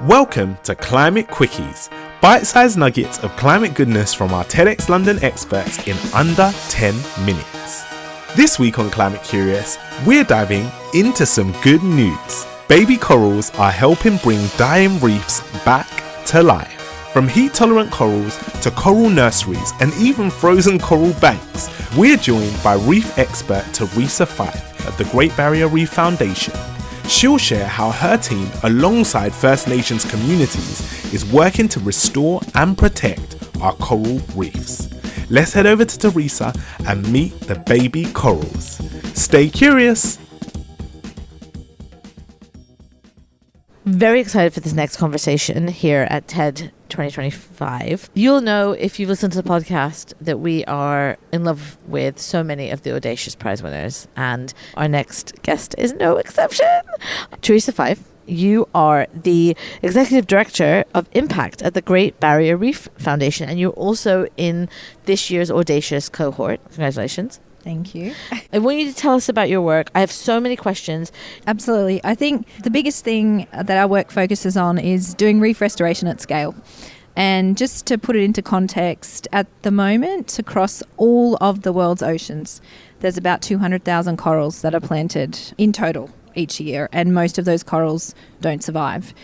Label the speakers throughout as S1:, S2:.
S1: Welcome to Climate Quickies, bite-sized nuggets of climate goodness from our TEDxLondon experts in under 10 minutes. This week on Climate Curious, we're diving into some good news. Baby corals are helping bring dying reefs back to life. From heat-tolerant corals to coral nurseries and even frozen coral banks, we're joined by reef expert Theresa Fyffe of the Great Barrier Reef Foundation. She'll share how her team, alongside First Nations communities, is working to restore and protect our coral reefs. Let's head over to Theresa and meet the baby corals. Stay curious.
S2: Very excited for this next conversation here at TED 2025. You'll know if you've listened to the podcast that we are in love with so many of the Audacious Prize winners, and our next guest is no exception. Theresa Fyffe, you are the Executive Director of Impact at the Great Barrier Reef Foundation, and you're also in this year's Audacious cohort. Congratulations.
S3: Thank you.
S2: I want you to tell us about your work. I have so many questions.
S3: Absolutely. I think the biggest thing that our work focuses on is doing reef restoration at scale. And just to put it into context, at the moment, across all of the world's oceans, there's about 200,000 corals that are planted in total each year, and most of those corals don't survive.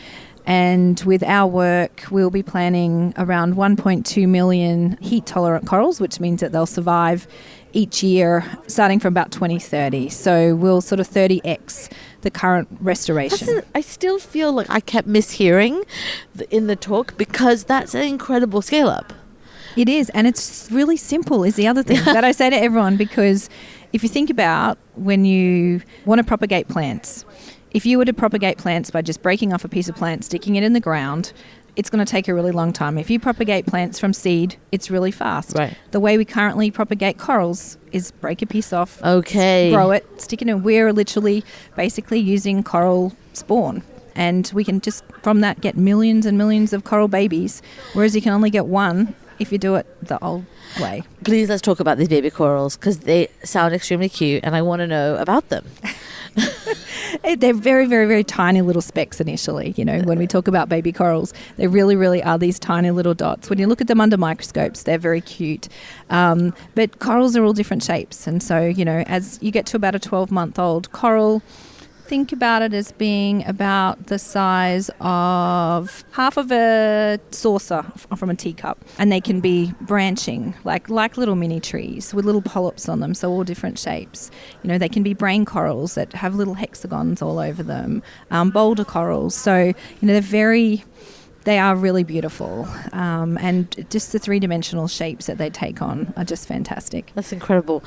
S3: And with our work, we'll be planting around 1.2 million heat-tolerant corals, which means that they'll survive each year, starting from about 2030. So we'll sort of 30x the current restoration.
S2: I still feel like I kept mishearing in the talk, because that's an incredible scale-up.
S3: It is, and it's really simple is the other thing that I say to everyone, because if you think about when you want to propagate plants, if you were to propagate plants by just breaking off a piece of plant, sticking it in the ground, it's going to take a really long time. If you propagate plants from seed, it's really fast.
S2: Right.
S3: The way we currently propagate corals is break a piece off,
S2: Okay.
S3: grow it, stick it in. We're literally basically using coral spawn. And we can just, from that, get millions and millions of coral babies, whereas you can only get one if you do it the old way.
S2: Please, let's talk about these baby corals, because they sound extremely cute and I want to know about them.
S3: They're very, very, very tiny little specks initially. You know, when we talk about baby corals, they really, really are these tiny little dots. When you look at them under microscopes, they're very cute. But corals are all different shapes. And so, you know, as you get to about a 12-month-old coral, think about it as being about the size of half of a saucer from a teacup. And they can be branching like little mini trees with little polyps on them, so all different shapes. You know, they can be brain corals that have little hexagons all over them, boulder corals. So, you know, they are really beautiful. And just the three-dimensional shapes that they take on are just fantastic.
S2: That's incredible.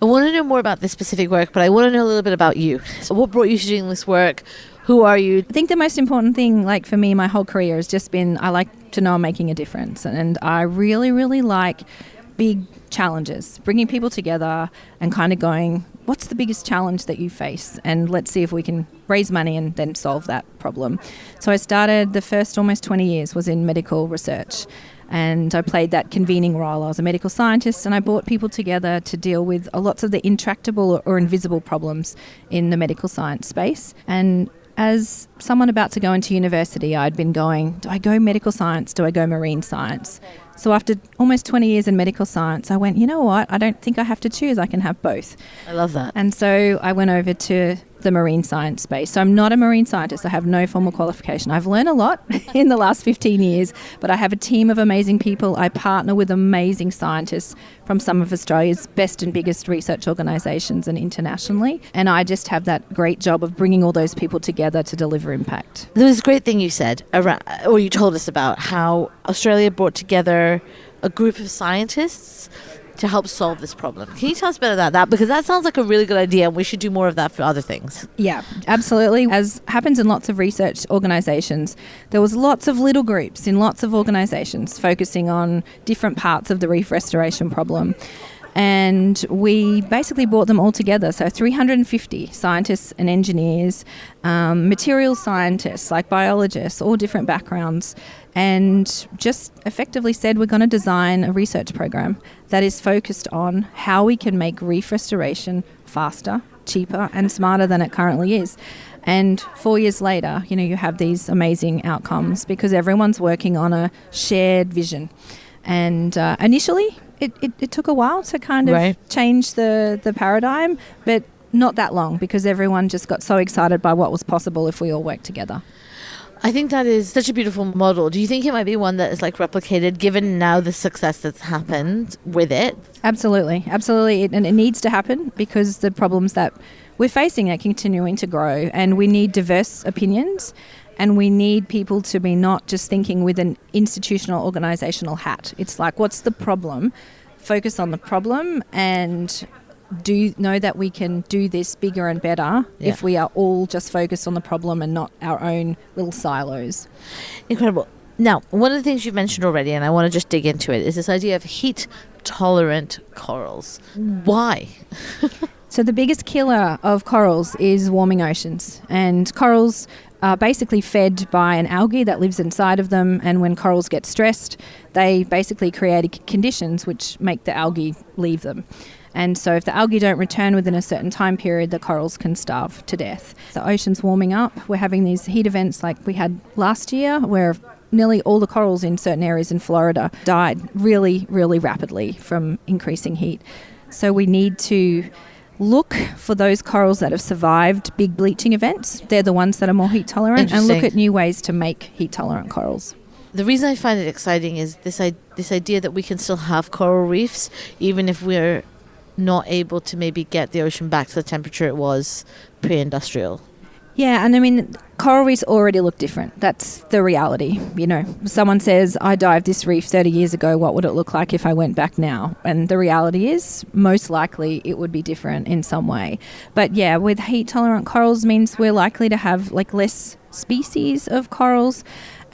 S2: I want to know more about this specific work, but I want to know a little bit about you. So what brought you to doing this work? Who are you?
S3: I think the most important thing, like for me, my whole career has just been, I like to know I'm making a difference. And I really, really like big challenges, bringing people together and kind of going, what's the biggest challenge that you face? And let's see if we can raise money and then solve that problem. So I started, the first almost 20 years was in medical research. And I played that convening role. I was a medical scientist, and I brought people together to deal with lots of the intractable or invisible problems in the medical science space. And as someone about to go into university, I'd been going, do I go medical science? Do I go marine science? So after almost 20 years in medical science, I went, you know what? I don't think I have to choose. I can have both.
S2: I love that.
S3: And so I went over to the marine science space. So I'm not a marine scientist. I have no formal qualification. I've learned a lot in the last 15 years, but I have a team of amazing people. I partner with amazing scientists from some of Australia's best and biggest research organisations and internationally. And I just have that great job of bringing all those people together to deliver impact.
S2: There was a great thing you said, or you told us about how Australia brought together a group of scientists to help solve this problem. Can you tell us about that? Because that sounds like a really good idea, and we should do more of that for other things.
S3: Yeah, absolutely. As happens in lots of research organisations, there was lots of little groups in lots of organisations focusing on different parts of the reef restoration problem. And we basically brought them all together. So 350 scientists and engineers, material scientists like biologists, all different backgrounds, and just effectively said we're going to design a research program that is focused on how we can make reef restoration faster, cheaper and smarter than it currently is. And 4 years later, you have these amazing outcomes because everyone's working on a shared vision. And initially, it took a while to kind of change the paradigm, but not that long because everyone just got so excited by what was possible if we all worked together.
S2: I think that is such a beautiful model. Do you think it might be one that is replicated given now the success that's happened with it?
S3: Absolutely. And it needs to happen because the problems that we're facing are continuing to grow, and we need diverse opinions, and we need people to be not just thinking with an institutional organizational hat. It's what's the problem? Focus on the problem and do know that we can do this bigger and better if we are all just focused on the problem and not our own little silos.
S2: Incredible. Now, one of the things you've mentioned already, and I want to just dig into it, is this idea of heat-tolerant corals. Why?
S3: So the biggest killer of corals is warming oceans, and corals are basically fed by an algae that lives inside of them, and when corals get stressed, they basically create conditions which make the algae leave them. And so if the algae don't return within a certain time period, the corals can starve to death. The ocean's warming up. We're having these heat events like we had last year where nearly all the corals in certain areas in Florida died really, really rapidly from increasing heat. So we need to look for those corals that have survived big bleaching events. They're the ones that are more heat tolerant, and look at new ways to make heat tolerant corals.
S2: The reason I find it exciting is this idea that we can still have coral reefs even if we're not able to maybe get the ocean back to the temperature it was pre-industrial.
S3: Yeah, and coral reefs already look different. That's the reality. Someone says, I dived this reef 30 years ago, what would it look like if I went back now? And the reality is, most likely it would be different in some way. But yeah, with heat-tolerant corals means we're likely to have less species of corals.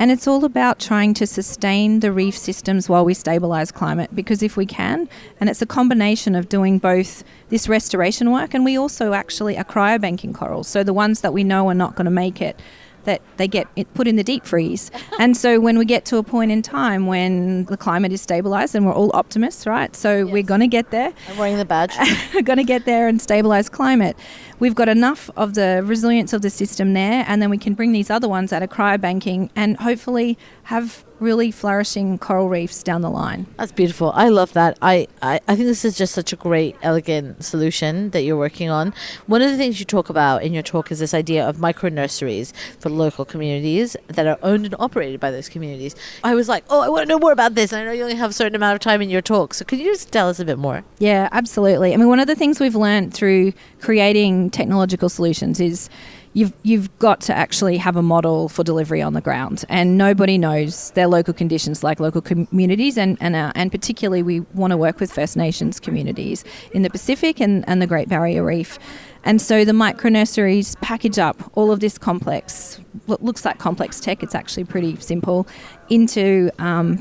S3: And it's all about trying to sustain the reef systems while we stabilise climate, because if we can, and it's a combination of doing both this restoration work, and we also actually are cryobanking corals. So the ones that we know are not going to make it, that they get put in the deep freeze. And so when we get to a point in time when the climate is stabilised, and we're all optimists, right? So we're going to get there.
S2: I'm wearing the badge.
S3: We're going to get there and stabilise climate. We've got enough of the resilience of the system there, and then we can bring these other ones out of cryobanking and hopefully have really flourishing coral reefs down the line.
S2: That's beautiful. I love that. I think this is just such a great, elegant solution that you're working on. One of the things you talk about in your talk is this idea of micro-nurseries for local communities that are owned and operated by those communities. I was like, I want to know more about this. I know you only have a certain amount of time in your talk. So could you just tell us a bit more?
S3: Yeah, absolutely. One of the things we've learned through creating technological solutions is you've got to actually have a model for delivery on the ground, and nobody knows their local conditions like local communities, and particularly we want to work with First Nations communities in the Pacific and the Great Barrier Reef. And so the micro-nurseries package up all of this complex, what looks like complex tech, it's actually pretty simple, into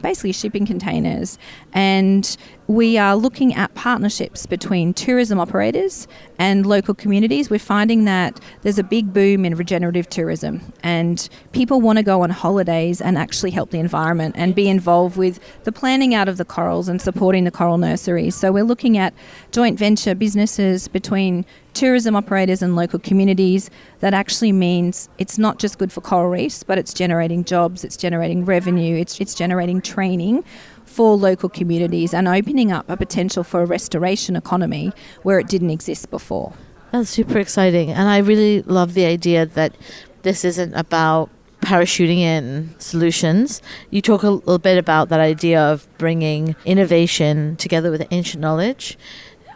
S3: basically shipping containers. And we are looking at partnerships between tourism operators and local communities. We're finding that there's a big boom in regenerative tourism, and people want to go on holidays and actually help the environment and be involved with the planning out of the corals and supporting the coral nurseries. So we're looking at joint venture businesses between tourism operators and local communities. That actually means it's not just good for coral reefs, but it's generating jobs, it's generating revenue, it's generating training for local communities and opening up a potential for a restoration economy where it didn't exist before.
S2: That's super exciting. And I really love the idea that this isn't about parachuting in solutions. You talk a little bit about that idea of bringing innovation together with ancient knowledge.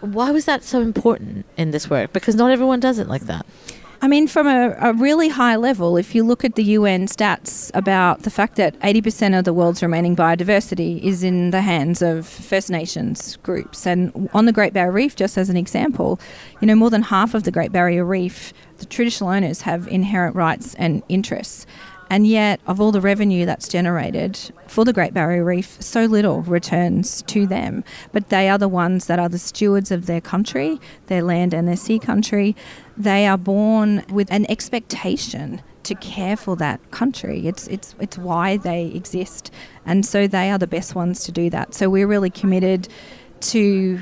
S2: Why was that so important in this work? Because not everyone does it like that.
S3: From a really high level, if you look at the UN stats about the fact that 80% of the world's remaining biodiversity is in the hands of First Nations groups. And on the Great Barrier Reef, just as an example, more than half of the Great Barrier Reef, the traditional owners have inherent rights and interests. And yet, of all the revenue that's generated for the Great Barrier Reef, so little returns to them. But they are the ones that are the stewards of their country, their land and their sea country. They are born with an expectation to care for that country. It's why they exist. And so they are the best ones to do that. So we're really committed to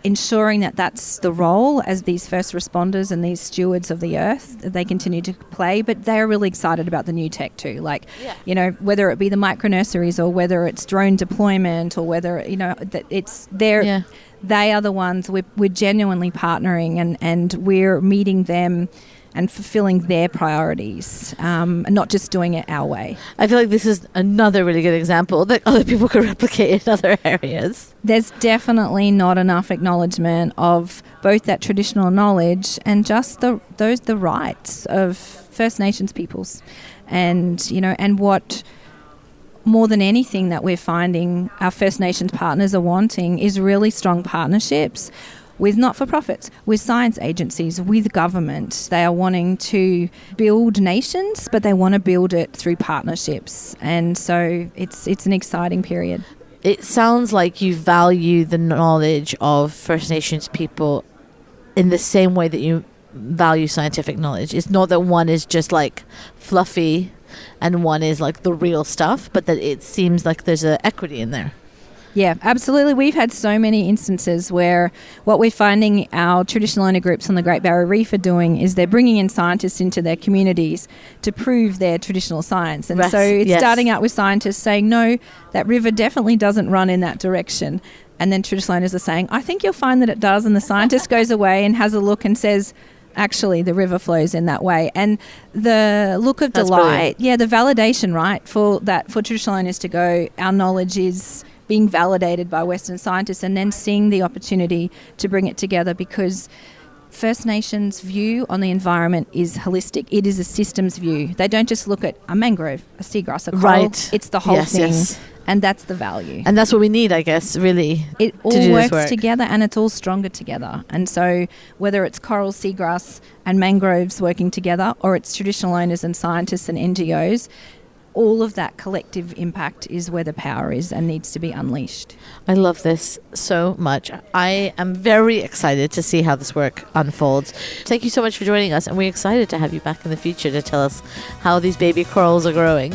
S3: ensuring that that's the role as these first responders and these stewards of the earth that they continue to play. But they're really excited about the new tech too. Whether it be the micro-nurseries or whether it's drone deployment or whether, that it's their... Yeah. They are the ones we're genuinely partnering and we're meeting them and fulfilling their priorities, and not just doing it our way.
S2: I feel like this is another really good example that other people could replicate in other areas.
S3: There's definitely not enough acknowledgement of both that traditional knowledge and just the rights of First Nations peoples, and what. More than anything that we're finding our First Nations partners are wanting is really strong partnerships with not-for-profits, with science agencies, with government. They are wanting to build nations, but they want to build it through partnerships. And so it's an exciting period.
S2: It sounds like you value the knowledge of First Nations people in the same way that you value scientific knowledge. It's not that one is just like fluffy and one is like the real stuff, but that it seems like there's an equity in there.
S3: Yeah, absolutely. We've had so many instances where what we're finding our traditional owner groups on the Great Barrier Reef are doing is they're bringing in scientists into their communities to prove their traditional science. And so it's starting out with scientists saying, no, that river definitely doesn't run in that direction. And then traditional owners are saying, I think you'll find that it does. And the scientist goes away and has a look and says, actually, the river flows in that way. And the look of delight, the validation, right, for traditional owners to go, our knowledge is being validated by Western scientists, and then seeing the opportunity to bring it together, because First Nations view on the environment is holistic. It is a systems view. They don't just look at a mangrove, a seagrass, a coral.
S2: Right.
S3: It's the whole thing. Yes. And that's the value.
S2: And that's what we need, I guess, really.
S3: It all works together, and it's all stronger together. And so whether it's coral, seagrass and mangroves working together, or it's traditional owners and scientists and NGOs, all of that collective impact is where the power is and needs to be unleashed.
S2: I love this so much. I am very excited to see how this work unfolds. Thank you so much for joining us, and we're excited to have you back in the future to tell us how these baby corals are growing.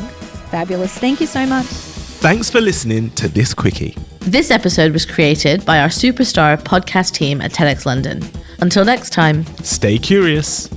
S3: Fabulous. Thank you so much.
S1: Thanks for listening to this quickie.
S2: This episode was created by our superstar podcast team at TEDxLondon. Until next time,
S1: stay curious.